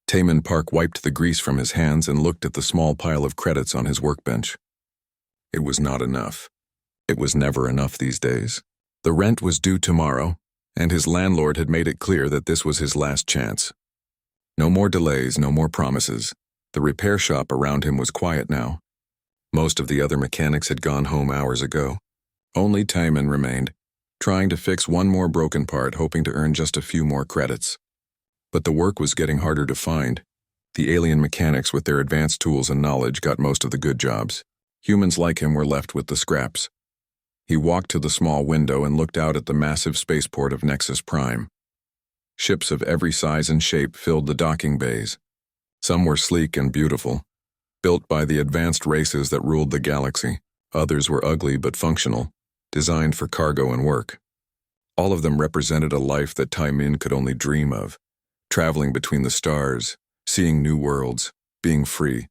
Taman Park wiped the grease from his hands and looked at the small pile of credits on his workbench. It was not enough. It was never enough these days. The rent was due tomorrow, and his landlord had made it clear that this was his last chance. No more delays, no more promises. The repair shop around him was quiet now. Most of the other mechanics had gone home hours ago. Only Taman remained, trying to fix one more broken part, hoping to earn just a few more credits. But the work was getting harder to find. The alien mechanics with their advanced tools and knowledge got most of the good jobs. Humans like him were left with the scraps. He walked to the small window and looked out at the massive spaceport of Nexus Prime. Ships of every size and shape filled the docking bays. Some were sleek and beautiful, built by the advanced races that ruled the galaxy. Others were ugly but functional, designed for cargo and work. All of them represented a life that Taman could only dream of, traveling between the stars, seeing new worlds, being free.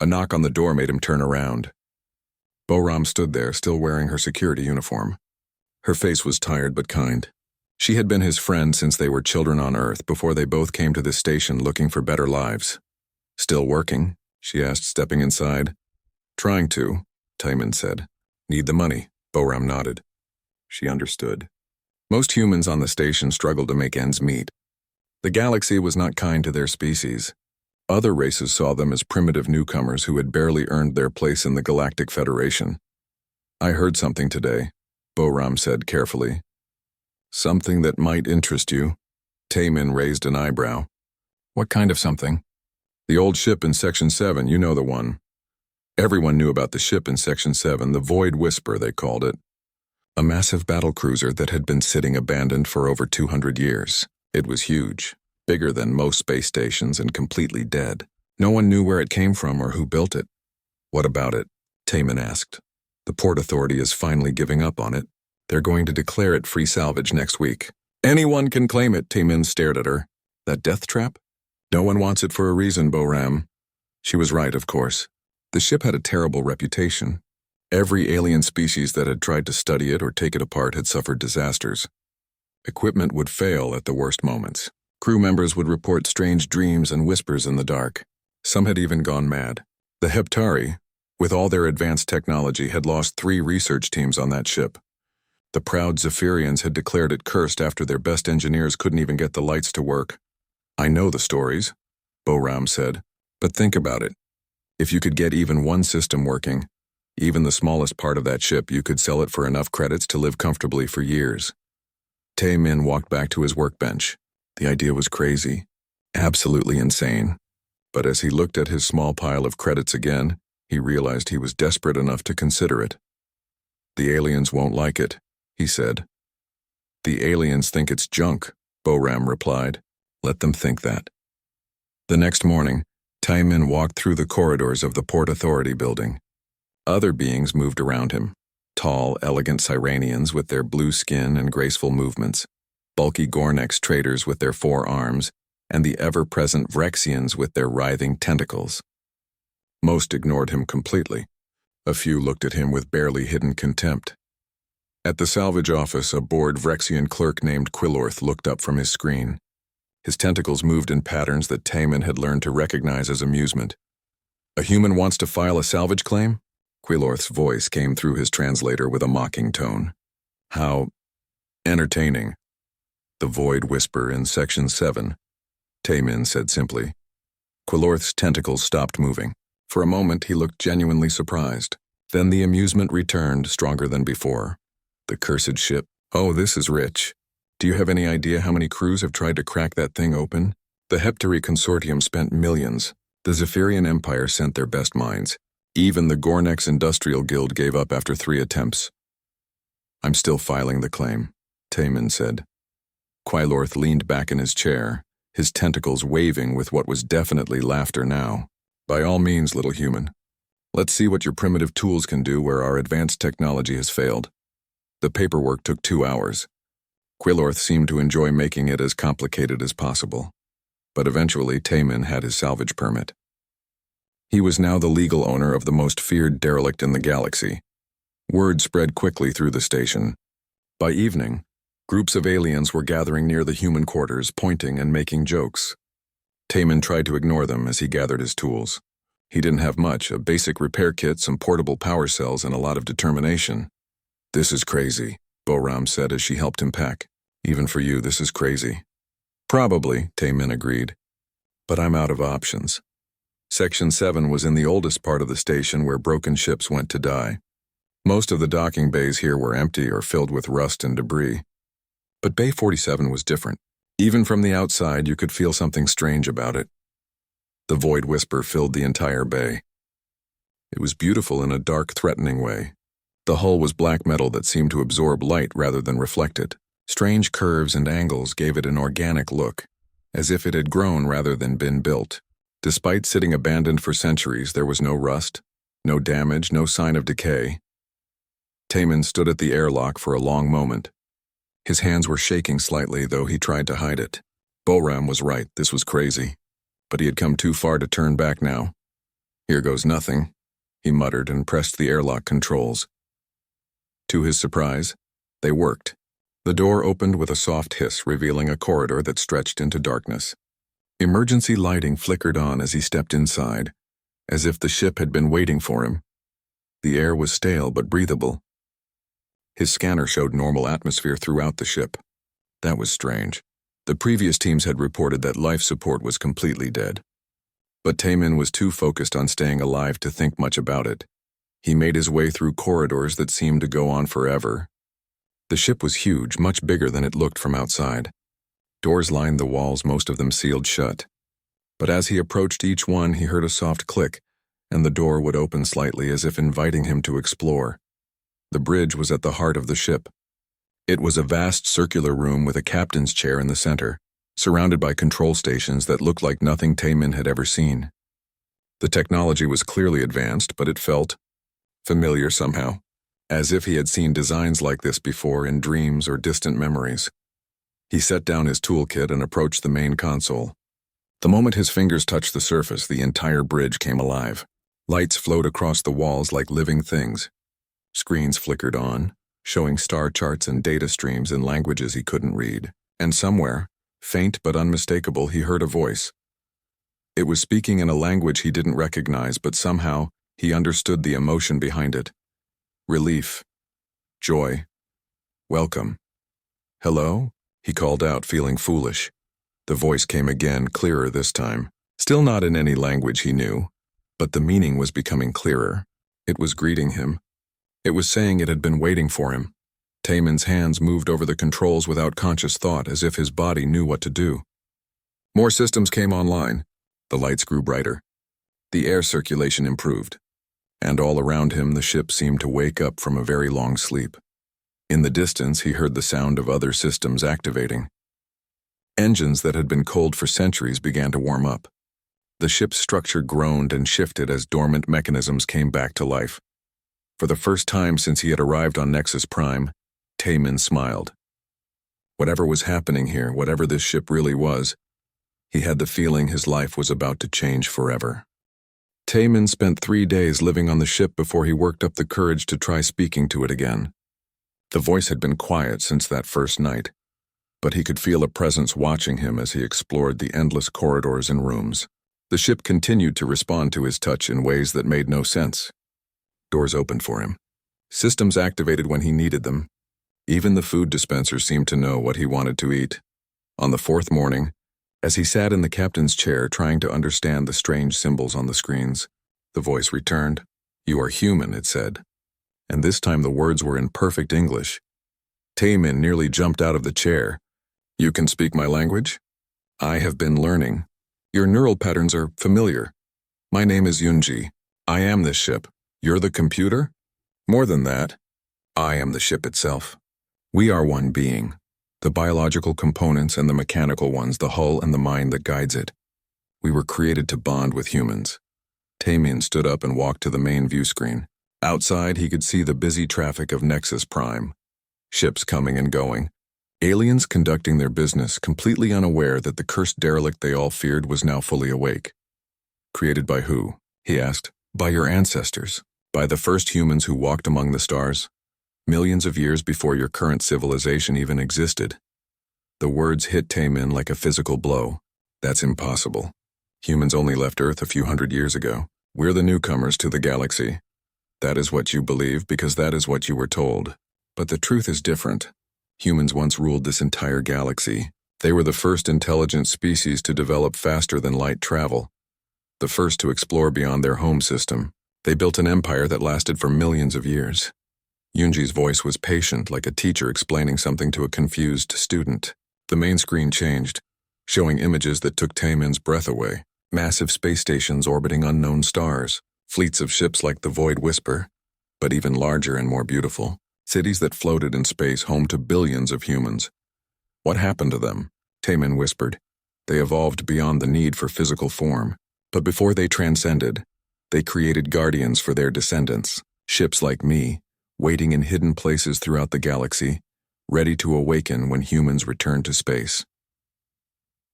A knock on the door made him turn around. Boram stood there, still wearing her security uniform. Her face was tired but kind. She had been his friend since they were children on Earth, before they both came to this station looking for better lives. "Still working?" she asked, stepping inside. "Trying to," Taman said. "Need the money," Boram nodded. She understood. Most humans on the station struggled to make ends meet. The galaxy was not kind to their species. Other races saw them as primitive newcomers who had barely earned their place in the Galactic Federation. "I heard something today," Boram said carefully. "Something that might interest you." Taman raised an eyebrow. "What kind of something?" "The old ship in Section 7, you know the one." Everyone knew about the ship in Section 7, the Void Whisper, they called it. A massive battlecruiser that had been sitting abandoned for over 200 years. It was huge, bigger than most space stations and completely dead. No one knew where it came from or who built it. "What about it?" Taman asked. "The Port Authority is finally giving up on it. They're going to declare it free salvage next week." "Anyone can claim it," Taman stared at her. "That death trap? No one wants it for a reason, Boram." She was right, of course. The ship had a terrible reputation. Every alien species that had tried to study it or take it apart had suffered disasters. Equipment would fail at the worst moments. Crew members would report strange dreams and whispers in the dark. Some had even gone mad. The Heptari, with all their advanced technology, had lost 3 research teams on that ship. The proud Zephyrians had declared it cursed after their best engineers couldn't even get the lights to work. "I know the stories," Boram said, "but think about it. If you could get even one system working, even the smallest part of that ship, you could sell it for enough credits to live comfortably for years." Taman walked back to his workbench. The idea was crazy, absolutely insane. But as he looked at his small pile of credits again, he realized he was desperate enough to consider it. "The aliens won't like it," he said. "The aliens think it's junk," Boram replied. "Let them think that." The next morning, Taman walked through the corridors of the Port Authority building. Other beings moved around him. Tall, elegant Sirenians with their blue skin and graceful movements, bulky Gornex traders with their 4 arms, and the ever-present Vrexians with their writhing tentacles. Most ignored him completely. A few looked at him with barely hidden contempt. At the salvage office, a bored Vrexian clerk named Quilorth looked up from his screen. His tentacles moved in patterns that Taman had learned to recognize as amusement. "A human wants to file a salvage claim?" Quilorth's voice came through his translator with a mocking tone. "How entertaining." "The Void Whisper in Section 7, Taman said simply. Quilorth's tentacles stopped moving. For a moment, he looked genuinely surprised. Then the amusement returned, stronger than before. "The cursed ship. Oh, this is rich. Do you have any idea how many crews have tried to crack that thing open? The Heptari Consortium spent millions. The Zephyrian Empire sent their best minds. Even the Gornex Industrial Guild gave up after 3 attempts." "I'm still filing the claim," Taman said. Quilorth leaned back in his chair, his tentacles waving with what was definitely laughter now. "By all means, little human. Let's see what your primitive tools can do where our advanced technology has failed." The paperwork took 2 hours. Quilorth seemed to enjoy making it as complicated as possible. But eventually, Taman had his salvage permit. He was now the legal owner of the most feared derelict in the galaxy. Word spread quickly through the station. By evening, groups of aliens were gathering near the human quarters, pointing and making jokes. Taman tried to ignore them as he gathered his tools. He didn't have much, a basic repair kit, some portable power cells, and a lot of determination. "This is crazy," Boram said as she helped him pack. "Even for you, this is crazy." "Probably," Taman agreed. "But I'm out of options." Section 7 was in the oldest part of the station where broken ships went to die. Most of the docking bays here were empty or filled with rust and debris. But Bay 47 was different. Even from the outside, you could feel something strange about it. The void whisper filled the entire bay. It was beautiful in a dark, threatening way. The hull was black metal that seemed to absorb light rather than reflect it. Strange curves and angles gave it an organic look, as if it had grown rather than been built. Despite sitting abandoned for centuries, there was no rust, no damage, no sign of decay. Taman stood at the airlock for a long moment. His hands were shaking slightly, though he tried to hide it. Boram was right, this was crazy. But he had come too far to turn back now. "Here goes nothing," he muttered and pressed the airlock controls. To his surprise, they worked. The door opened with a soft hiss, revealing a corridor that stretched into darkness. Emergency lighting flickered on as he stepped inside, as if the ship had been waiting for him. The air was stale but breathable. His scanner showed normal atmosphere throughout the ship. That was strange. The previous teams had reported that life support was completely dead. But Taman was too focused on staying alive to think much about it. He made his way through corridors that seemed to go on forever. The ship was huge, much bigger than it looked from outside. Doors lined the walls, most of them sealed shut. But as he approached each one, he heard a soft click, and the door would open slightly as if inviting him to explore. The bridge was at the heart of the ship. It was a vast circular room with a captain's chair in the center, surrounded by control stations that looked like nothing Taman had ever seen. The technology was clearly advanced, but it felt familiar somehow, as if he had seen designs like this before in dreams or distant memories. He set down his toolkit and approached the main console. The moment his fingers touched the surface, the entire bridge came alive. Lights flowed across the walls like living things. Screens flickered on, showing star charts and data streams in languages he couldn't read. And somewhere, faint but unmistakable, he heard a voice. It was speaking in a language he didn't recognize, but somehow he understood the emotion behind it. Relief. Joy. Welcome. "Hello?" he called out, feeling foolish. The voice came again, clearer this time. Still not in any language he knew, but the meaning was becoming clearer. It was greeting him. It was saying it had been waiting for him. Taman's hands moved over the controls without conscious thought, as if his body knew what to do. More systems came online. The lights grew brighter. The air circulation improved. And all around him, the ship seemed to wake up from a very long sleep. In the distance, he heard the sound of other systems activating. Engines that had been cold for centuries began to warm up. The ship's structure groaned and shifted as dormant mechanisms came back to life. For the first time since he had arrived on Nexus Prime, Taman smiled. Whatever was happening here, whatever this ship really was, he had the feeling his life was about to change forever. Taman spent 3 days living on the ship before he worked up the courage to try speaking to it again. The voice had been quiet since that first night, but he could feel a presence watching him as he explored the endless corridors and rooms. The ship continued to respond to his touch in ways that made no sense. Doors opened for him. Systems activated when he needed them. Even the food dispenser seemed to know what he wanted to eat. On the 4th morning, as he sat in the captain's chair trying to understand the strange symbols on the screens, the voice returned. "You are human," it said. And this time the words were in perfect English. Taman nearly jumped out of the chair. "You can speak my language?" "I have been learning. Your neural patterns are familiar. My name is Yunji. I am this ship. You're the computer? More than that. I am the ship itself. We are one being. The biological components and the mechanical ones, the hull and the mind that guides it. We were created to bond with humans." Taman stood up and walked to the main view screen. Outside, he could see the busy traffic of Nexus Prime. Ships coming and going. Aliens conducting their business, completely unaware that the cursed derelict they all feared was now fully awake. "Created by who?" he asked. "By your ancestors. By the first humans who walked among the stars. Millions of years before your current civilization even existed." The words hit Taman like a physical blow. "That's impossible." Humans only left Earth a few hundred years ago. We're the newcomers to the galaxy. That is what you believe because that is what you were told. But the truth is different. Humans once ruled this entire galaxy. They were the first intelligent species to develop faster than light travel, the first to explore beyond their home system. They built an empire that lasted for millions of years. Yunji's voice was patient, like a teacher explaining something to a confused student. The main screen changed, showing images that took Taemin's breath away. Massive space stations orbiting unknown stars, fleets of ships like the Void Whisper, but even larger and more beautiful. Cities that floated in space home to billions of humans. What happened to them? Taemin whispered. They evolved beyond the need for physical form. But before they transcended, they created guardians for their descendants, ships like me, waiting in hidden places throughout the galaxy, ready to awaken when humans return to space.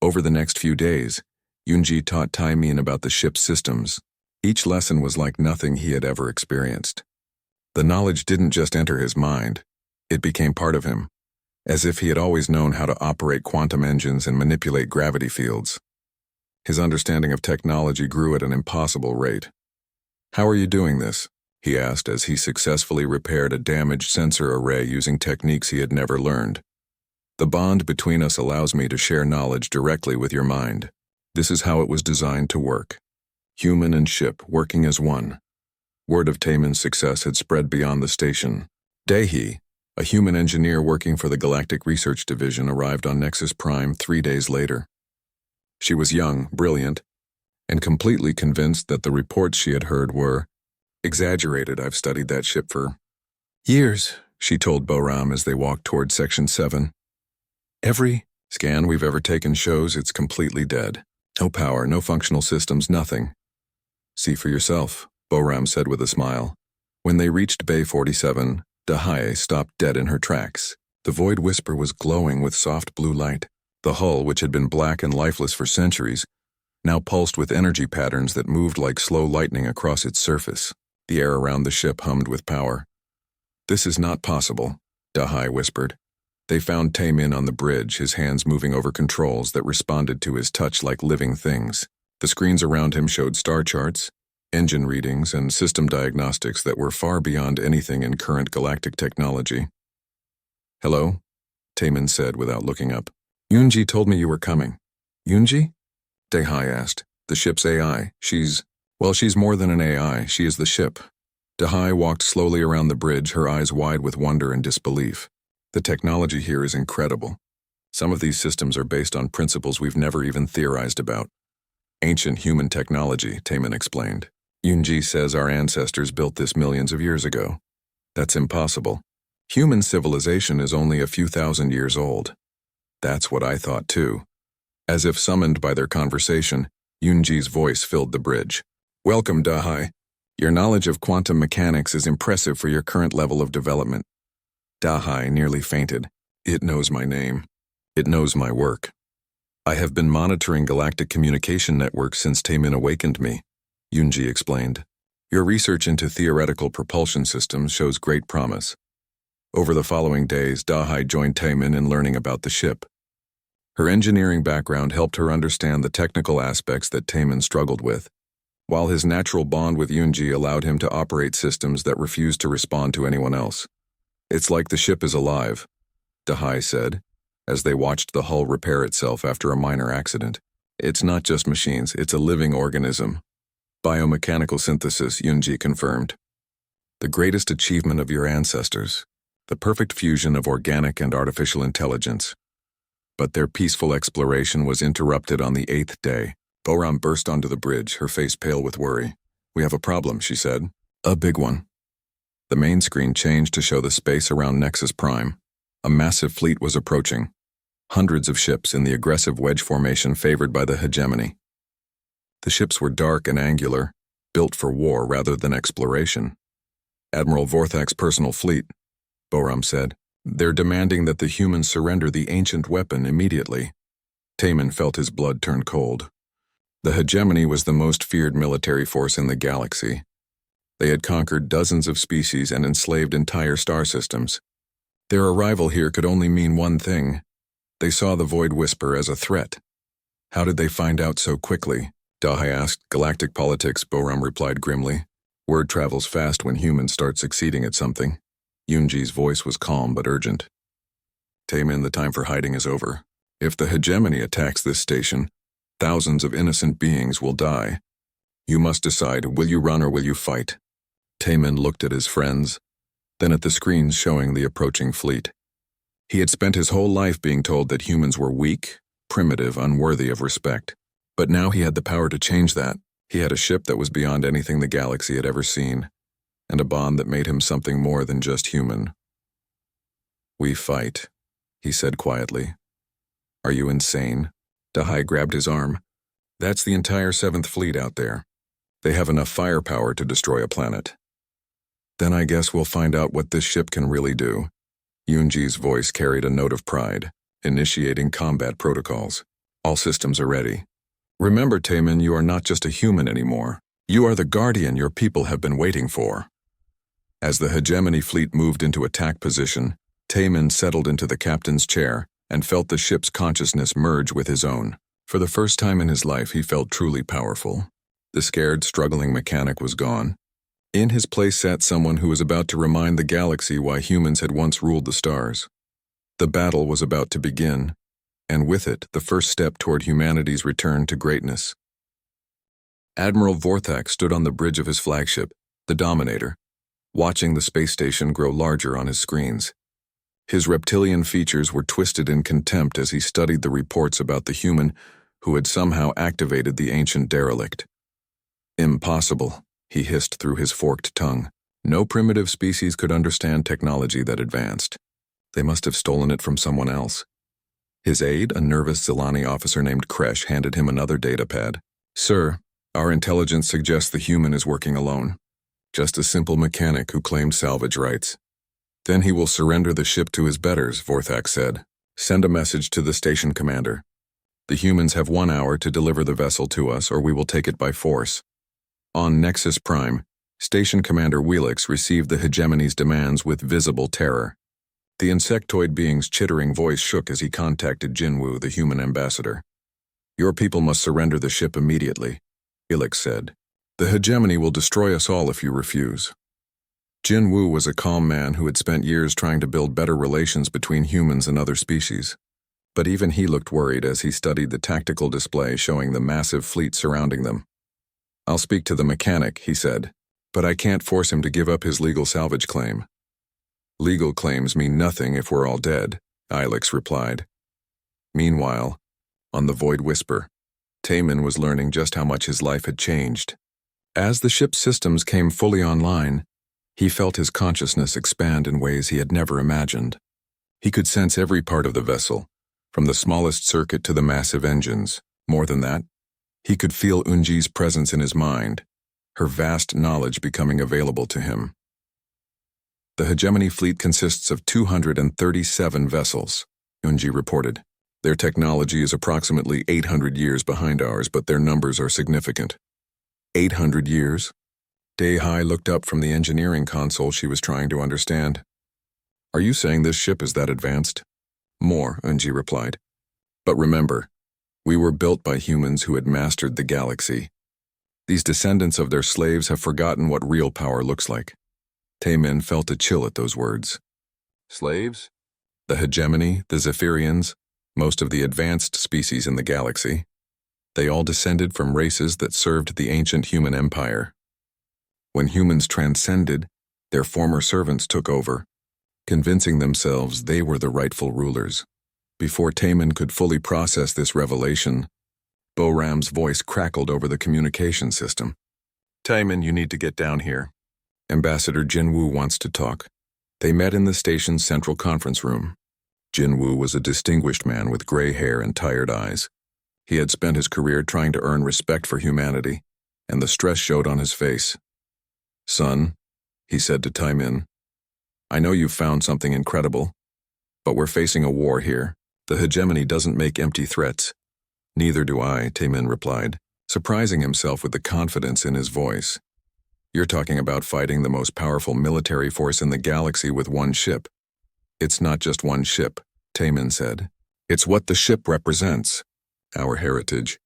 Over the next few days, Yunji taught Taemin about the ship's systems. Each lesson was like nothing he had ever experienced. The knowledge didn't just enter his mind, it became part of him, as if he had always known how to operate quantum engines and manipulate gravity fields. His understanding of technology grew at an impossible rate. "How are you doing this?" he asked as he successfully repaired a damaged sensor array using techniques he had never learned. "The bond between us allows me to share knowledge directly with your mind. This is how it was designed to work. Human and ship working as one." Word of Taemin's success had spread beyond the station. Daehee, a human engineer working for the Galactic Research Division, arrived on Nexus Prime 3 days later. She was young, brilliant, and completely convinced that the reports she had heard were exaggerated. "I've studied that ship for years," she told Boram as they walked toward Section 7. "Every scan we've ever taken shows it's completely dead. No power, no functional systems, nothing." "See for yourself," Boram said with a smile. When they reached Bay 47, Daehee stopped dead in her tracks. The Void Whisper was glowing with soft blue light. The hull, which had been black and lifeless for centuries, now pulsed with energy patterns that moved like slow lightning across its surface. The air around the ship hummed with power. "This is not possible," Daehee whispered. They found Taemin on the bridge, his hands moving over controls that responded to his touch like living things. The screens around him showed star charts, engine readings, and system diagnostics that were far beyond anything in current galactic technology. "Hello?" Taemin said without looking up. "Yunji told me you were coming." "Yunji?" Daehee asked. "The ship's AI. She's more than an AI. She is the ship." Daehee walked slowly around the bridge, her eyes wide with wonder and disbelief. "The technology here is incredible. Some of these systems are based on principles we've never even theorized about. Ancient human technology," Taemin explained. "Yunji says our ancestors built this millions of years ago. That's impossible. Human civilization is only a few thousand years old." "That's what I thought too." As if summoned by their conversation, Yunji's voice filled the bridge. "Welcome, Daehee. Your knowledge of quantum mechanics is impressive for your current level of development." Daehee nearly fainted. "It knows my name. It knows my work. I have been monitoring galactic communication networks since Taemin awakened me," Yunji explained. "Your research into theoretical propulsion systems shows great promise." Over the following days, Daehee joined Taemin in learning about the ship. Her engineering background helped her understand the technical aspects that Taemin struggled with, while his natural bond with Yunji allowed him to operate systems that refused to respond to anyone else. "It's like the ship is alive," Daehee said, as they watched the hull repair itself after a minor accident. "It's not just machines, it's a living organism." "Biomechanical synthesis," Yunji confirmed. "The greatest achievement of your ancestors. The perfect fusion of organic and artificial intelligence." But their peaceful exploration was interrupted on the 8th day. Boram burst onto the bridge, her face pale with worry. "We have a problem," she said. "A big one." The main screen changed to show the space around Nexus Prime. A massive fleet was approaching. Hundreds of ships in the aggressive wedge formation favored by the hegemony. The ships were dark and angular, built for war rather than exploration. "Admiral Vorthak's personal fleet," Boram said. "They're demanding that the humans surrender the ancient weapon immediately." Taemin felt his blood turn cold. The hegemony was the most feared military force in the galaxy. They had conquered dozens of species and enslaved entire star systems. Their arrival here could only mean one thing. They saw the Void Whisper as a threat. How did they find out so quickly? Dahai asked. Galactic politics, Boram replied grimly. Word travels fast when humans start succeeding at something. Yunji's voice was calm but urgent. Taemin, the time for hiding is over. If the hegemony attacks this station, thousands of innocent beings will die. You must decide, will you run or will you fight? Taemin looked at his friends, then at the screens showing the approaching fleet. He had spent his whole life being told that humans were weak, primitive, unworthy of respect. But now he had the power to change that. He had a ship that was beyond anything the galaxy had ever seen, and a bond that made him something more than just human. We fight, he said quietly. Are you insane? Dahai grabbed his arm. That's the entire 7th Fleet out there. They have enough firepower to destroy a planet. Then I guess we'll find out what this ship can really do. Yunji's voice carried a note of pride, initiating combat protocols. All systems are ready. Remember, Taemin, you are not just a human anymore. You are the guardian your people have been waiting for. As the hegemony fleet moved into attack position, Taemin settled into the captain's chair and felt the ship's consciousness merge with his own. For the first time in his life, he felt truly powerful. The scared, struggling mechanic was gone. In his place sat someone who was about to remind the galaxy why humans had once ruled the stars. The battle was about to begin, and with it, the first step toward humanity's return to greatness. Admiral Vorthak stood on the bridge of his flagship, the Dominator, watching the space station grow larger on his screens. His reptilian features were twisted in contempt as he studied the reports about the human who had somehow activated the ancient derelict. Impossible, he hissed through his forked tongue. No primitive species could understand technology that advanced. They must have stolen it from someone else. His aide, a nervous Zilani officer named Kresh, handed him another datapad. Sir, our intelligence suggests the human is working alone. Just a simple mechanic who claimed salvage rights. Then he will surrender the ship to his betters, Vorthak said. Send a message to the station commander. The humans have 1 hour to deliver the vessel to us, or we will take it by force. On Nexus Prime, Station Commander Wheelix received the hegemony's demands with visible terror. The insectoid being's chittering voice shook as he contacted Jinwoo, the human ambassador. Your people must surrender the ship immediately, Wheelix said. The hegemony will destroy us all if you refuse. Jinwoo was a calm man who had spent years trying to build better relations between humans and other species. But even he looked worried as he studied the tactical display showing the massive fleet surrounding them. I'll speak to the mechanic, he said, but I can't force him to give up his legal salvage claim. Legal claims mean nothing if we're all dead, Ilix replied. Meanwhile, on the Void Whisper, Taemin was learning just how much his life had changed. As the ship's systems came fully online, he felt his consciousness expand in ways he had never imagined. He could sense every part of the vessel, from the smallest circuit to the massive engines. More than that, he could feel Unji's presence in his mind, her vast knowledge becoming available to him. The hegemony fleet consists of 237 vessels, Unji reported. Their technology is approximately 800 years behind ours, but their numbers are significant. 800 years? Dahai looked up from the engineering console she was trying to understand. Are you saying this ship is that advanced? More, Unji replied. But remember, we were built by humans who had mastered the galaxy. These descendants of their slaves have forgotten what real power looks like. Taemin felt a chill at those words. Slaves? The hegemony, the Zephyrians, most of the advanced species in the galaxy. They all descended from races that served the ancient human empire. When humans transcended, their former servants took over, convincing themselves they were the rightful rulers. Before Taemin could fully process this revelation, Boram's voice crackled over the communication system. Taemin, you need to get down here. Ambassador Jinwoo wants to talk. They met in the station's central conference room. Jinwoo was a distinguished man with gray hair and tired eyes. He had spent his career trying to earn respect for humanity, and the stress showed on his face. Son, he said to Taemin, I know you've found something incredible, but we're facing a war here. The hegemony doesn't make empty threats. Neither do I, Taemin replied, surprising himself with the confidence in his voice. You're talking about fighting the most powerful military force in the galaxy with one ship. It's not just one ship, Taemin said. It's what the ship represents. Our heritage,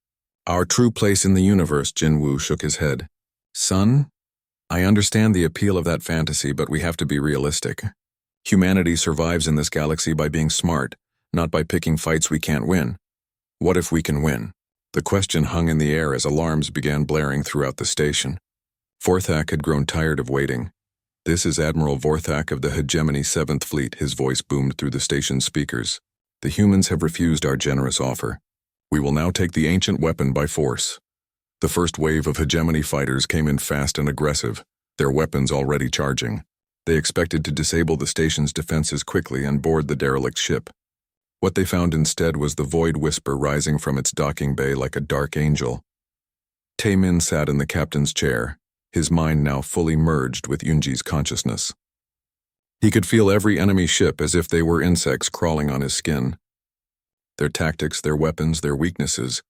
Our true place in the universe, Jinwoo shook his head. Son, I understand the appeal of that fantasy, but we have to be realistic. Humanity survives in this galaxy by being smart, not by picking fights we can't win. What if we can win? The question hung in the air as alarms began blaring throughout the station. Vorthak had grown tired of waiting. This is Admiral Vorthak of the Hegemony 7th Fleet, his voice boomed through the station's speakers. The humans have refused our generous offer. We will now take the ancient weapon by force. The first wave of Hegemony fighters came in fast and aggressive, their weapons already charging. They expected to disable the station's defenses quickly and board the derelict ship. What they found instead was the Void Whisper rising from its docking bay like a dark angel. Taemin sat in the captain's chair, his mind now fully merged with Yunji's consciousness. He could feel every enemy ship as if they were insects crawling on his skin. Their tactics, their weapons, their weaknesses,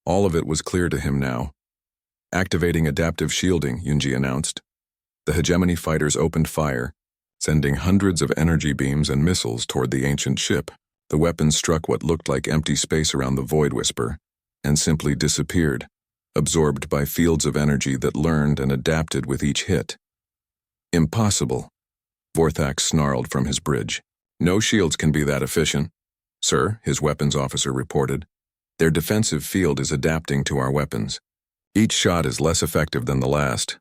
all of it was clear to him now. Activating adaptive shielding, Yunji announced. The Hegemony fighters opened fire, sending hundreds of energy beams and missiles toward the ancient ship. The weapons struck what looked like empty space around the Void Whisper, and simply disappeared, absorbed by fields of energy that learned and adapted with each hit. Impossible, Vorthak snarled from his bridge. No shields can be that efficient. Sir, his weapons officer reported. Their defensive field is adapting to our weapons. Each shot is less effective than the last.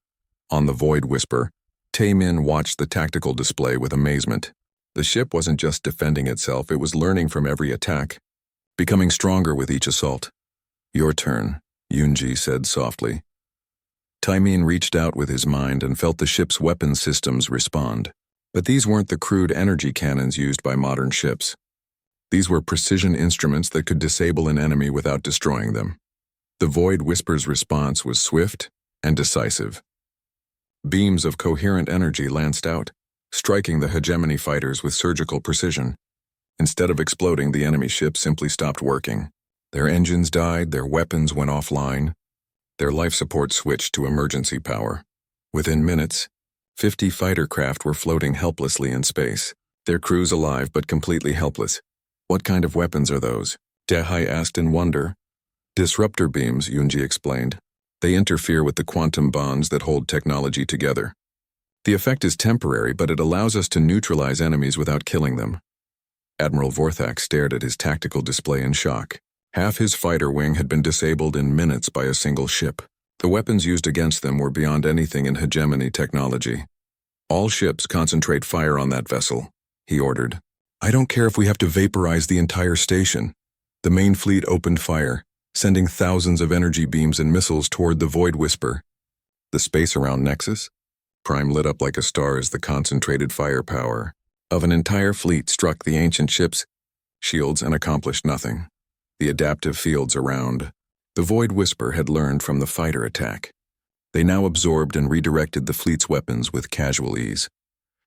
On the Void Whisper, Taemin watched the tactical display with amazement. The ship wasn't just defending itself, it was learning from every attack, becoming stronger with each assault. Your turn, Yunji said softly. Taemin reached out with his mind and felt the ship's weapon systems respond. But these weren't the crude energy cannons used by modern ships. These were precision instruments that could disable an enemy without destroying them. The Void Whisper's response was swift and decisive. Beams of coherent energy lanced out, striking the Hegemony fighters with surgical precision. Instead of exploding, the enemy ship simply stopped working. Their engines died, their weapons went offline. Their life support switched to emergency power. Within minutes, 50 fighter craft were floating helplessly in space, their crews alive but completely helpless. What kind of weapons are those? Dehai asked in wonder. Disruptor beams, Yunji explained. They interfere with the quantum bonds that hold technology together. The effect is temporary, but it allows us to neutralize enemies without killing them. Admiral Vorthak stared at his tactical display in shock. Half his fighter wing had been disabled in minutes by a single ship. The weapons used against them were beyond anything in Hegemony technology. All ships concentrate fire on that vessel, he ordered. I don't care if we have to vaporize the entire station. The main fleet opened fire, sending thousands of energy beams and missiles toward the Void Whisper. The space around Nexus? Prime lit up like a star as the concentrated firepower of an entire fleet struck the ancient ship's shields and accomplished nothing. The adaptive fields around the Void Whisper had learned from the fighter attack. They now absorbed and redirected the fleet's weapons with casual ease.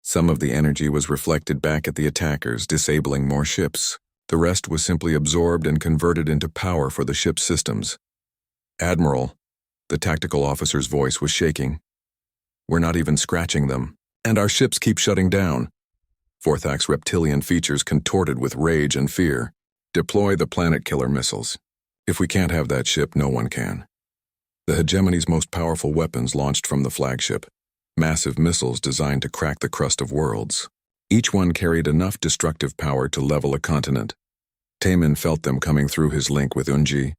Some of the energy was reflected back at the attackers, disabling more ships. The rest was simply absorbed and converted into power for the ship's systems. Admiral, the tactical officer's voice was shaking. We're not even scratching them, and our ships keep shutting down. Vorthak's reptilian features contorted with rage and fear. Deploy the planet killer missiles. If we can't have that ship, no one can. The Hegemony's most powerful weapons launched from the flagship, massive missiles designed to crack the crust of worlds. Each one carried enough destructive power to level a continent. Taemin felt them coming through his link with Yunji.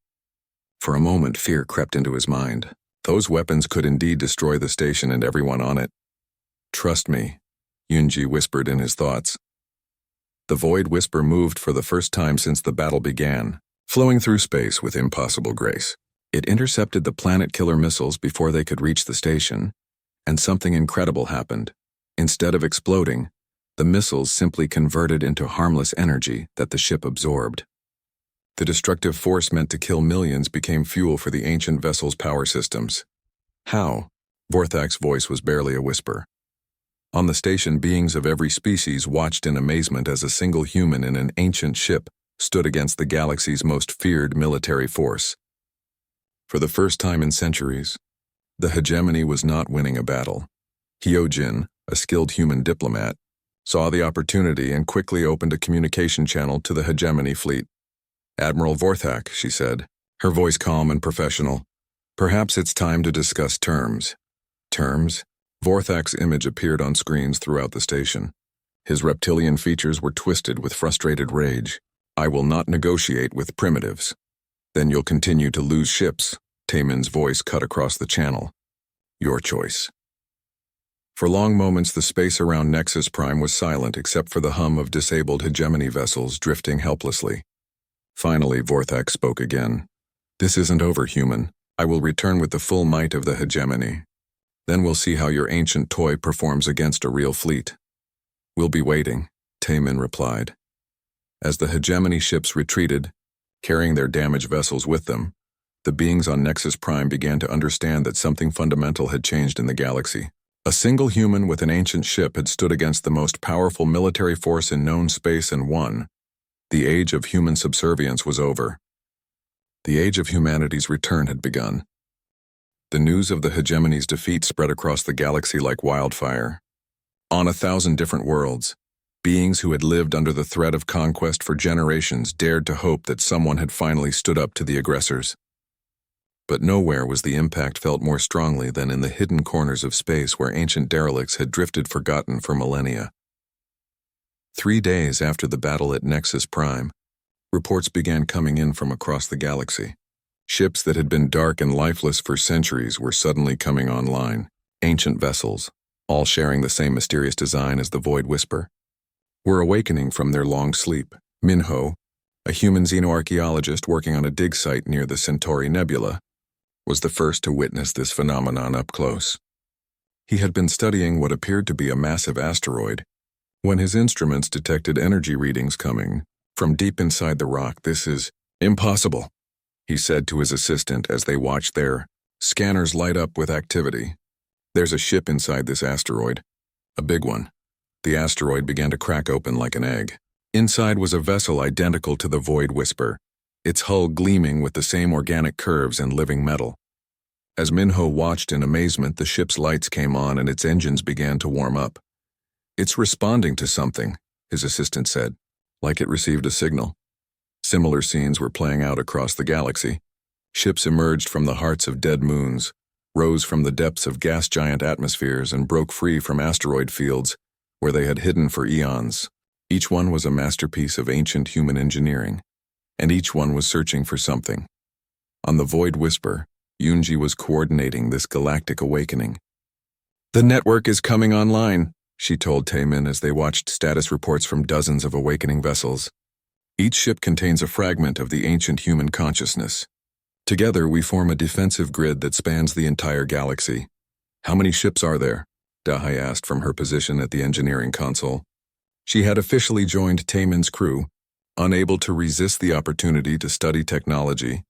For a moment, fear crept into his mind. Those weapons could indeed destroy the station and everyone on it. Trust me, Yunji whispered in his thoughts. The Void Whisper moved for the first time since the battle began, flowing through space with impossible grace. It intercepted the planet killer missiles before they could reach the station, and something incredible happened. Instead of exploding, the missiles simply converted into harmless energy that the ship absorbed. The destructive force meant to kill millions became fuel for the ancient vessel's power systems. How? Vorthak's voice was barely a whisper. On the station, beings of every species watched in amazement as a single human in an ancient ship stood against the galaxy's most feared military force. For the first time in centuries, the Hegemony was not winning a battle. Hyojin, a skilled human diplomat, saw the opportunity and quickly opened a communication channel to the Hegemony fleet. Admiral Vorthak, she said, her voice calm and professional. Perhaps it's time to discuss terms. Terms? Vorthak's image appeared on screens throughout the station. His reptilian features were twisted with frustrated rage. I will not negotiate with primitives. Then you'll continue to lose ships. Taemin's voice cut across the channel. Your choice. For long moments, the space around Nexus Prime was silent except for the hum of disabled hegemony vessels drifting helplessly. Finally, Vorthak spoke again. This isn't over, human. I will return with the full might of the hegemony. Then we'll see how your ancient toy performs against a real fleet. We'll be waiting, Taemin replied. As the hegemony ships retreated, carrying their damaged vessels with them, the beings on Nexus Prime began to understand that something fundamental had changed in the galaxy. A single human with an ancient ship had stood against the most powerful military force in known space and won. The age of human subservience was over. The age of humanity's return had begun. The news of the hegemony's defeat spread across the galaxy like wildfire. On 1,000 different worlds, beings who had lived under the threat of conquest for generations dared to hope that someone had finally stood up to the aggressors. But nowhere was the impact felt more strongly than in the hidden corners of space where ancient derelicts had drifted forgotten for millennia. 3 days after the battle at Nexus Prime, reports began coming in from across the galaxy. Ships that had been dark and lifeless for centuries were suddenly coming online. Ancient vessels, all sharing the same mysterious design as the Void Whisper, were awakening from their long sleep. Minho, a human xenoarchaeologist working on a dig site near the Centauri Nebula, was the first to witness this phenomenon up close. He had been studying what appeared to be a massive asteroid when his instruments detected energy readings coming from deep inside the rock. This is impossible, he said to his assistant as they watched their scanners light up with activity. There's a ship inside this asteroid. A big one. The asteroid began to crack open like an egg. Inside was a vessel identical to the Void Whisper, its hull gleaming with the same organic curves and living metal. As Minho watched in amazement, the ship's lights came on and its engines began to warm up. It's responding to something, his assistant said, like it received a signal. Similar scenes were playing out across the galaxy. Ships emerged from the hearts of dead moons, rose from the depths of gas giant atmospheres, and broke free from asteroid fields where they had hidden for eons. Each one was a masterpiece of ancient human engineering, and each one was searching for something. On the Void Whisper, Yunji was coordinating this galactic awakening. The network is coming online, she told Taemin as they watched status reports from dozens of awakening vessels. Each ship contains a fragment of the ancient human consciousness. Together, we form a defensive grid that spans the entire galaxy. How many ships are there? Dahai asked from her position at the engineering console. She had officially joined Taemin's crew, unable to resist the opportunity to study technology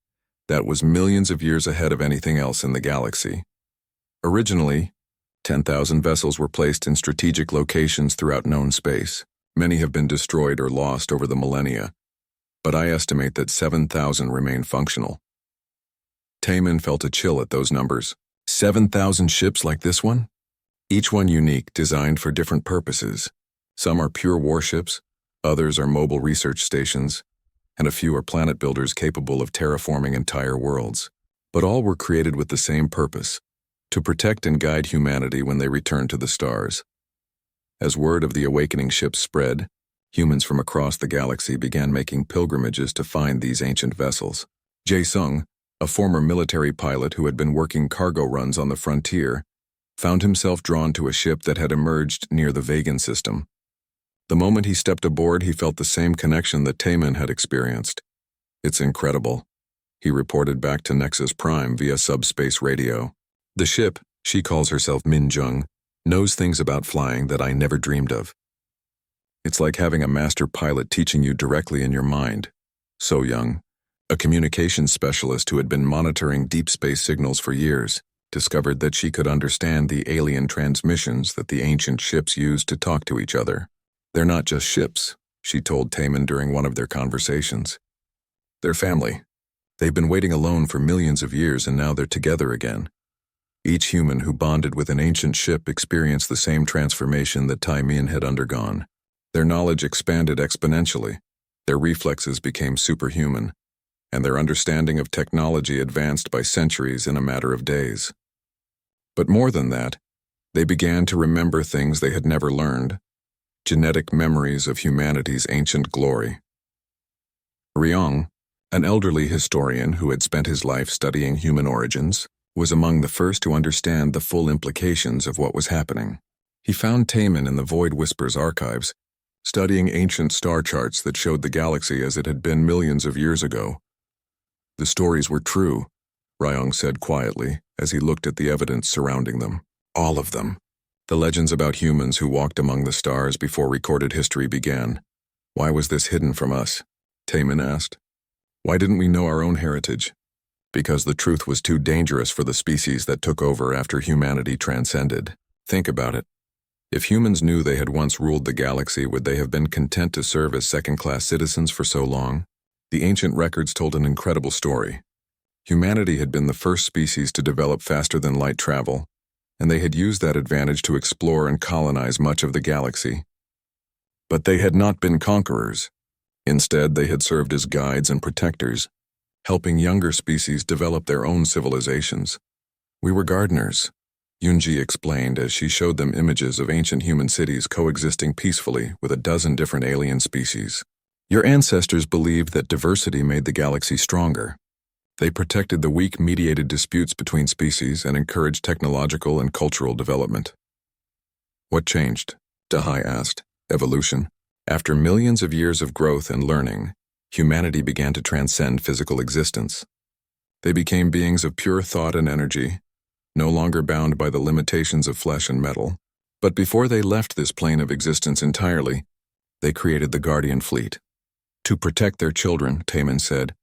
that was millions of years ahead of anything else in the galaxy. Originally, 10,000 vessels were placed in strategic locations throughout known space. Many have been destroyed or lost over the millennia, but I estimate that 7,000 remain functional. Taemin felt a chill at those numbers. 7,000 ships like this one? Each one unique, designed for different purposes. Some are pure warships, others are mobile research stations, and a few are planet builders capable of terraforming entire worlds. But all were created with the same purpose: to protect and guide humanity when they return to the stars. As word of the awakening ships spread, humans from across the galaxy began making pilgrimages to find these ancient vessels. Jae-sung, a former military pilot who had been working cargo runs on the frontier, found himself drawn to a ship that had emerged near the Vagan system. The moment he stepped aboard, he felt the same connection that Taemin had experienced. It's incredible, he reported back to Nexus Prime via subspace radio. The ship, she calls herself Minjung, knows things about flying that I never dreamed of. It's like having a master pilot teaching you directly in your mind. So Young, a communications specialist who had been monitoring deep space signals for years, discovered that she could understand the alien transmissions that the ancient ships used to talk to each other. They're not just ships, she told Taemin during one of their conversations. They're family. They've been waiting alone for millions of years and now they're together again. Each human who bonded with an ancient ship experienced the same transformation that Taemin had undergone. Their knowledge expanded exponentially. Their reflexes became superhuman. and their understanding of technology advanced by centuries in a matter of days. But more than that, they began to remember things they had never learned, genetic memories of humanity's ancient glory. Ryong, an elderly historian who had spent his life studying human origins, was among the first to understand the full implications of what was happening. He found Taemin in the Void Whisper's archives, studying ancient star charts that showed the galaxy as it had been millions of years ago. The stories were true, Ryong said quietly as he looked at the evidence surrounding them. All of them. The legends about humans who walked among the stars before recorded history began. Why was this hidden from us? Taemin asked. Why didn't we know our own heritage? Because the truth was too dangerous for the species that took over after humanity transcended. Think about it. If humans knew they had once ruled the galaxy, would they have been content to serve as second-class citizens for so long? The ancient records told an incredible story. Humanity had been the first species to develop faster-than-light travel, and they had used that advantage to explore and colonize much of the galaxy. But they had not been conquerors. Instead, they had served as guides and protectors, helping younger species develop their own civilizations. We were gardeners, Yunji explained as she showed them images of ancient human cities coexisting peacefully with a dozen different alien species. Your ancestors believed that diversity made the galaxy stronger. They protected the weak, mediated disputes between species and encouraged technological and cultural development. What changed? Dahai asked. Evolution. After millions of years of growth and learning, humanity began to transcend physical existence. They became beings of pure thought and energy, no longer bound by the limitations of flesh and metal. But before they left this plane of existence entirely, they created the Guardian Fleet. To protect their children, Taemin said,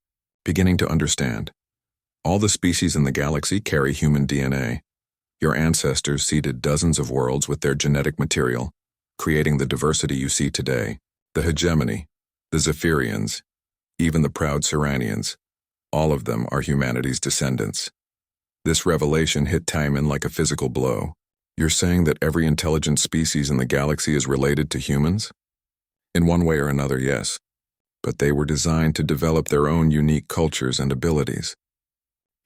beginning to understand. All the species in the galaxy carry human DNA. Your ancestors seeded dozens of worlds with their genetic material, creating the diversity you see today. The hegemony, the Zephyrians, even the proud Seranians, all of them are humanity's descendants. This revelation hit Taemin like a physical blow. You're saying that every intelligent species in the galaxy is related to humans? In one way or another, yes. But they were designed to develop their own unique cultures and abilities.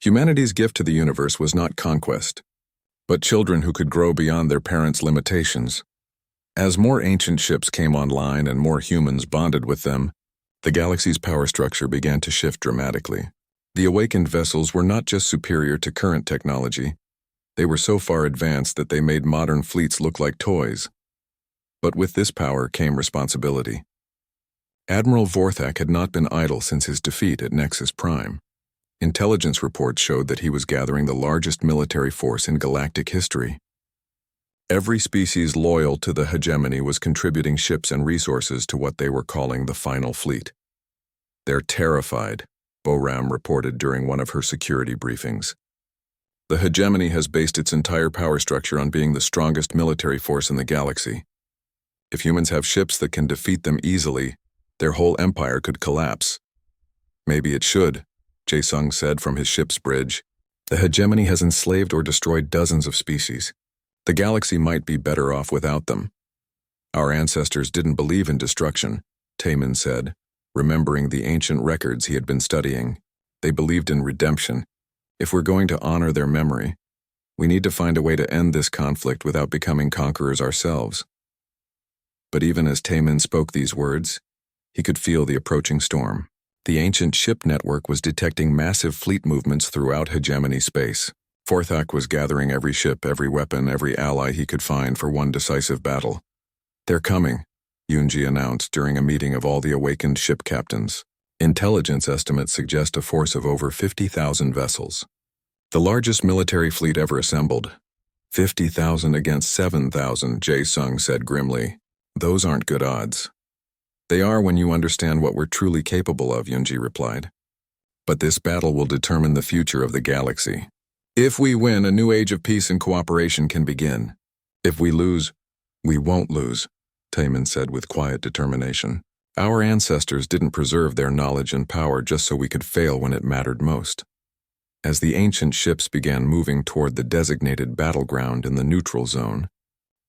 Humanity's gift to the universe was not conquest, but children who could grow beyond their parents' limitations. As more ancient ships came online and more humans bonded with them, the galaxy's power structure began to shift dramatically. The awakened vessels were not just superior to current technology, they were so far advanced that they made modern fleets look like toys. But with this power came responsibility. Admiral Vorthak had not been idle since his defeat at Nexus Prime. Intelligence reports showed that he was gathering the largest military force in galactic history. Every species loyal to the hegemony was contributing ships and resources to what they were calling the Final Fleet. They're terrified, Boram reported during one of her security briefings. The hegemony has based its entire power structure on being the strongest military force in the galaxy. If humans have ships that can defeat them easily, their whole empire could collapse. Maybe it should, Jae-sung said from his ship's bridge. The hegemony has enslaved or destroyed dozens of species. The galaxy might be better off without them. Our ancestors didn't believe in destruction, Taemin said, remembering the ancient records he had been studying. They believed in redemption. If we're going to honor their memory, we need to find a way to end this conflict without becoming conquerors ourselves. But even as Taemin spoke these words, he could feel the approaching storm. The ancient ship network was detecting massive fleet movements throughout hegemony space. Vorthak was gathering every ship, every weapon, every ally he could find for one decisive battle. They're coming, Yunji announced during a meeting of all the awakened ship captains. Intelligence estimates suggest a force of over 50,000 vessels. The largest military fleet ever assembled. 50,000 against 7,000, Jae-sung said grimly. Those aren't good odds. They are when you understand what we're truly capable of, Yunji replied. But this battle will determine the future of the galaxy. If we win, a new age of peace and cooperation can begin. If we lose, we won't lose, Taemin said with quiet determination. Our ancestors didn't preserve their knowledge and power just so we could fail when it mattered most. As the ancient ships began moving toward the designated battleground in the neutral zone,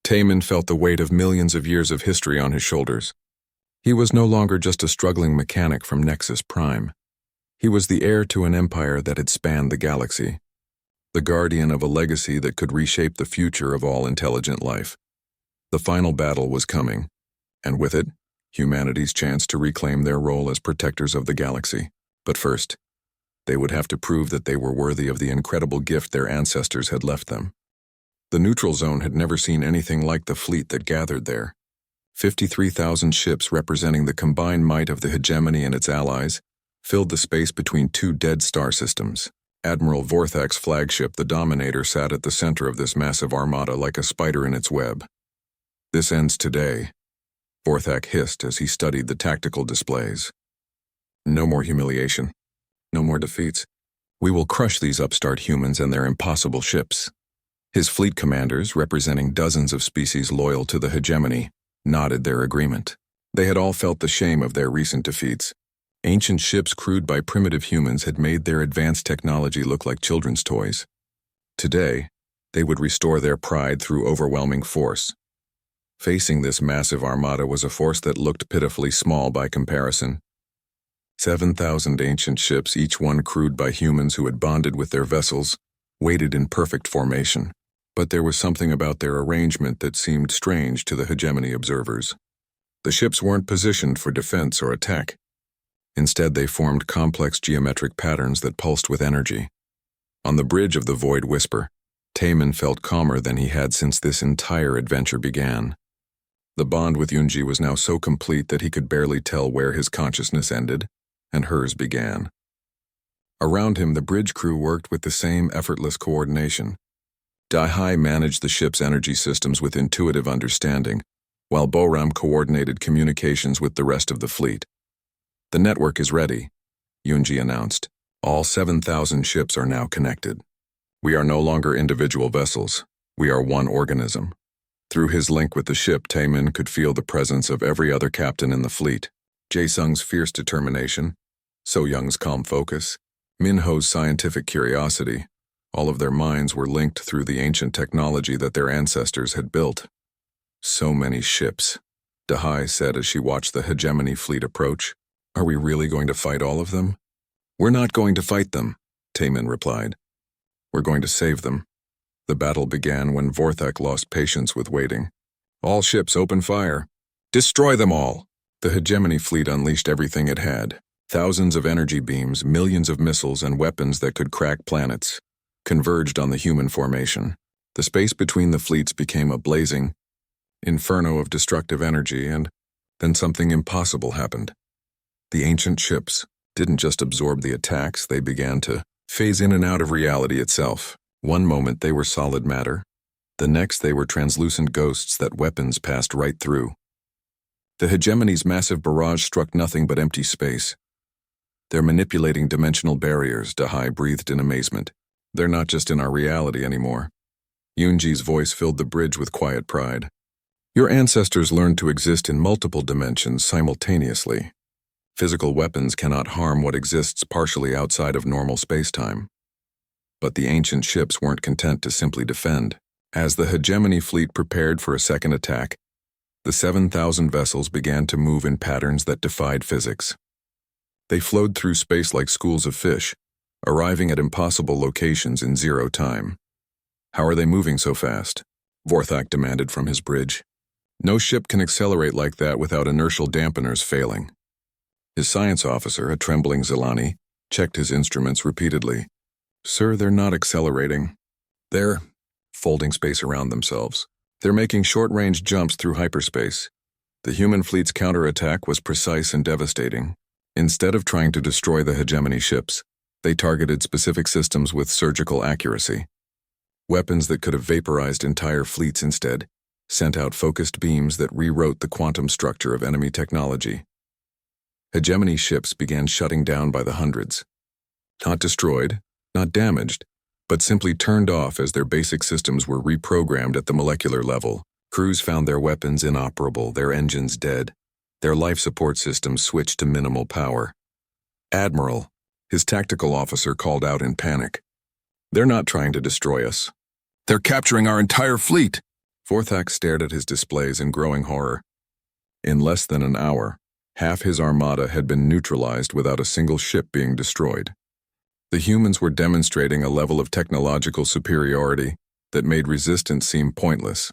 Taemin felt the weight of millions of years of history on his shoulders. He was no longer just a struggling mechanic from Nexus Prime. He was the heir to an empire that had spanned the galaxy, the guardian of a legacy that could reshape the future of all intelligent life. The final battle was coming, and with it, humanity's chance to reclaim their role as protectors of the galaxy. But first, they would have to prove that they were worthy of the incredible gift their ancestors had left them. The neutral zone had never seen anything like the fleet that gathered there. 53,000 ships representing the combined might of the hegemony and its allies filled the space between two dead star systems. Admiral Vorthak's flagship, the Dominator, sat at the center of this massive armada like a spider in its web. "This ends today," Vorthak hissed as he studied the tactical displays. "No more humiliation. No more defeats. We will crush these upstart humans and their impossible ships." His fleet commanders, representing dozens of species loyal to the hegemony, nodded their agreement. They had all felt the shame of their recent defeats. Ancient ships crewed by primitive humans had made their advanced technology look like children's toys. Today, they would restore their pride through overwhelming force. Facing this massive armada was a force that looked pitifully small by comparison. 7,000 ancient ships, each one crewed by humans who had bonded with their vessels, waited in perfect formation. But there was something about their arrangement that seemed strange to the hegemony observers. The ships weren't positioned for defense or attack. Instead, they formed complex geometric patterns that pulsed with energy. On the bridge of the Void Whisper, Taemin felt calmer than he had since this entire adventure began. The bond with Yunji was now so complete that he could barely tell where his consciousness ended and hers began. Around him, the bridge crew worked with the same effortless coordination. Dai managed the ship's energy systems with intuitive understanding, while Boram coordinated communications with the rest of the fleet. "The network is ready," Yunji announced. "All 7,000 ships are now connected. We are no longer individual vessels. We are one organism." Through his link with the ship, Taemin could feel the presence of every other captain in the fleet. Jae-sung's fierce determination, So-young's calm focus, Min-ho's scientific curiosity. All of their minds were linked through the ancient technology that their ancestors had built. "So many ships," Dahai said as she watched the hegemony fleet approach. "Are we really going to fight all of them?" "We're not going to fight them," Taemin replied. "We're going to save them." The battle began when Vorthak lost patience with waiting. "All ships open fire. Destroy them all!" The hegemony fleet unleashed everything it had. Thousands of energy beams, millions of missiles, and weapons that could crack planets converged on the human formation. The space between the fleets became a blazing inferno of destructive energy, and then something impossible happened. The ancient ships didn't just absorb the attacks, they began to phase in and out of reality itself. One moment they were solid matter, the next they were translucent ghosts that weapons passed right through. The hegemony's massive barrage struck nothing but empty space. "They're manipulating dimensional barriers," Dahai breathed in amazement. "They're not just in our reality anymore." Yunji's voice filled the bridge with quiet pride. "Your ancestors learned to exist in multiple dimensions simultaneously. Physical weapons cannot harm what exists partially outside of normal space-time." But the ancient ships weren't content to simply defend. As the hegemony fleet prepared for a second attack, the 7,000 vessels began to move in patterns that defied physics. They flowed through space like schools of fish, arriving at impossible locations in zero time. "How are they moving so fast?" Vorthak demanded from his bridge. "No ship can accelerate like that without inertial dampeners failing." His science officer, a trembling Zelani, checked his instruments repeatedly. "Sir, they're not accelerating. They're folding space around themselves. They're making short-range jumps through hyperspace." The human fleet's counterattack was precise and devastating. Instead of trying to destroy the hegemony ships, they targeted specific systems with surgical accuracy. Weapons that could have vaporized entire fleets instead sent out focused beams that rewrote the quantum structure of enemy technology. Hegemony ships began shutting down by the hundreds. Not destroyed, not damaged, but simply turned off as their basic systems were reprogrammed at the molecular level. Crews found their weapons inoperable, their engines dead. Their life support systems switched to minimal power. "Admiral," his tactical officer called out in panic. "They're not trying to destroy us. They're capturing our entire fleet." Vorthak stared at his displays in growing horror. In less than an hour, Half his armada had been neutralized without a single ship being destroyed. The humans were demonstrating a level of technological superiority that made resistance seem pointless.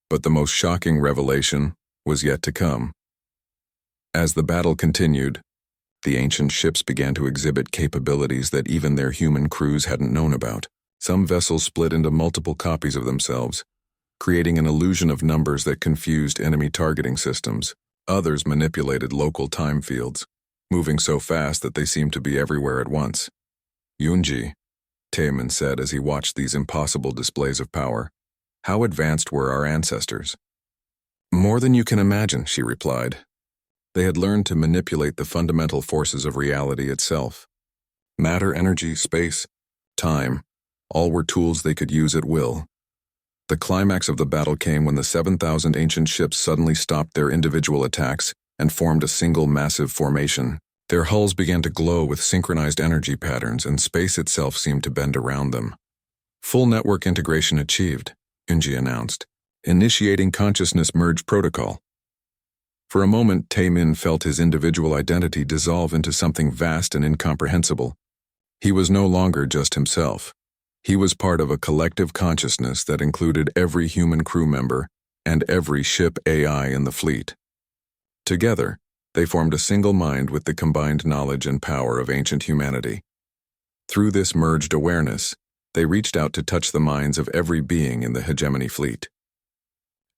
But the most shocking revelation was yet to come. As the battle continued, the ancient ships began to exhibit capabilities that even their human crews hadn't known about. Some vessels split into multiple copies of themselves, creating an illusion of numbers that confused enemy targeting systems. Others manipulated local time fields, moving so fast that they seemed to be everywhere at once. Yunji, Taemin said as he watched these impossible displays of power. How advanced were our ancestors? More than you can imagine, she replied. They had learned to manipulate the fundamental forces of reality itself. Matter, energy, space, time, all were tools they could use at will. The climax of the battle came when the 7,000 ancient ships suddenly stopped their individual attacks and formed a single massive formation. Their hulls began to glow with synchronized energy patterns, and space itself seemed to bend around them. Full network integration achieved, Yunji announced, initiating consciousness merge protocol. For a moment, Taemin felt his individual identity dissolve into something vast and incomprehensible. He was no longer just himself. He was part of a collective consciousness that included every human crew member and every ship AI in the fleet. Together, they formed a single mind with the combined knowledge and power of ancient humanity. Through this merged awareness, they reached out to touch the minds of every being in the hegemony fleet.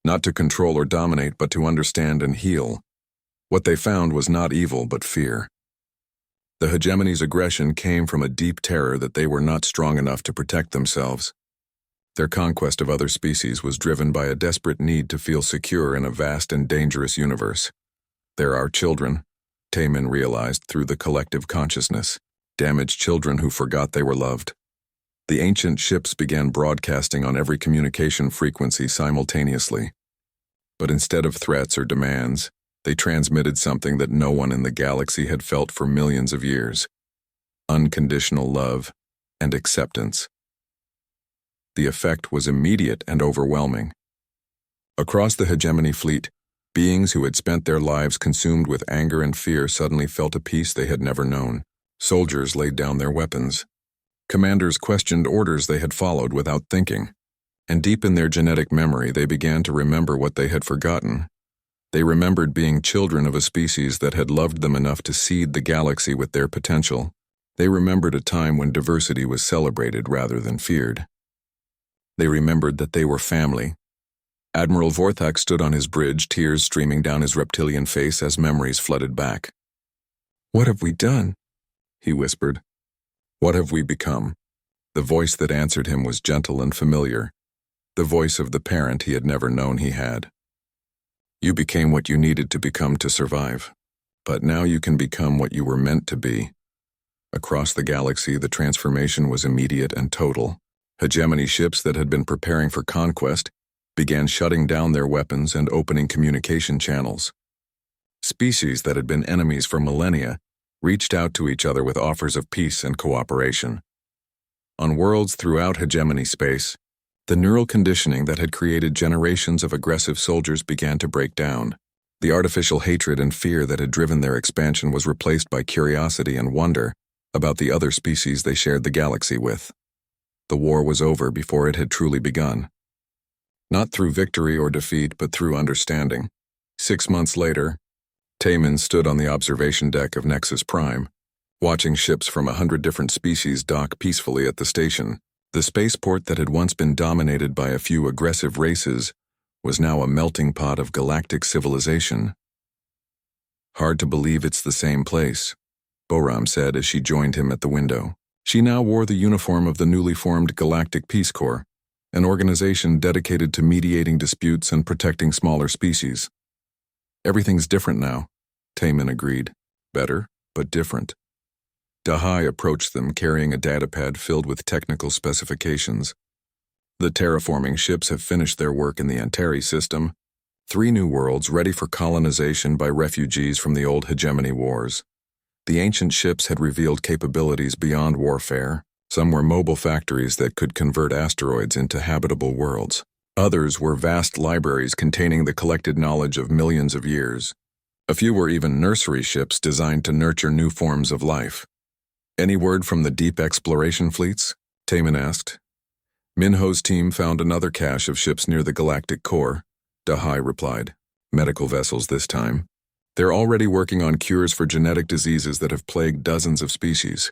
Not to control or dominate, but to understand and heal. What they found was not evil, but fear. The hegemony's aggression came from a deep terror that they were not strong enough to protect themselves. Their conquest of other species was driven by a desperate need to feel secure in a vast and dangerous universe. There are children, Taemin realized through the collective consciousness, damaged children who forgot they were loved. The ancient ships began broadcasting on every communication frequency simultaneously. But instead of threats or demands, they transmitted something that no one in the galaxy had felt for millions of years: unconditional love and acceptance. The effect was immediate and overwhelming. Across the hegemony fleet, beings who had spent their lives consumed with anger and fear suddenly felt a peace they had never known. Soldiers laid down their weapons. Commanders questioned orders they had followed without thinking. And deep in their genetic memory, they began to remember what they had forgotten. They remembered being children of a species that had loved them enough to seed the galaxy with their potential. They remembered a time when diversity was celebrated rather than feared. They remembered that they were family. Admiral Vorthak stood on his bridge, tears streaming down his reptilian face as memories flooded back. "What have we done?" he whispered. "What have we become?" The voice that answered him was gentle and familiar, the voice of the parent he had never known he had. "You became what you needed to become to survive, but now you can become what you were meant to be." Across the galaxy, the transformation was immediate and total. Hegemony ships that had been preparing for conquest began shutting down their weapons and opening communication channels. Species that had been enemies for millennia reached out to each other with offers of peace and cooperation. On worlds throughout hegemony space, the neural conditioning that had created generations of aggressive soldiers began to break down. The artificial hatred and fear that had driven their expansion was replaced by curiosity and wonder about the other species they shared the galaxy with. The war was over before it had truly begun. Not through victory or defeat, but through understanding. 6 months later, Taemin stood on the observation deck of Nexus Prime, watching ships from 100 different species dock peacefully at the station. The spaceport that had once been dominated by a few aggressive races was now a melting pot of galactic civilization. "Hard to believe it's the same place," Boram said as she joined him at the window. She now wore the uniform of the newly formed Galactic Peace Corps, an organization dedicated to mediating disputes and protecting smaller species. "Everything's different now," Taemin agreed. "Better, but different." Dahai approached them carrying a datapad filled with technical specifications. "The terraforming ships have finished their work in the Antari system. 3 new worlds ready for colonization by refugees from the old hegemony wars. The ancient ships had revealed capabilities beyond warfare. Some were mobile factories that could convert asteroids into habitable worlds. Others were vast libraries containing the collected knowledge of millions of years. A few were even nursery ships designed to nurture new forms of life. Any word from the deep exploration fleets? Taman asked. Minho's team found another cache of ships near the galactic core, Dahai replied. Medical vessels this time. They're already working on cures for genetic diseases that have plagued dozens of species.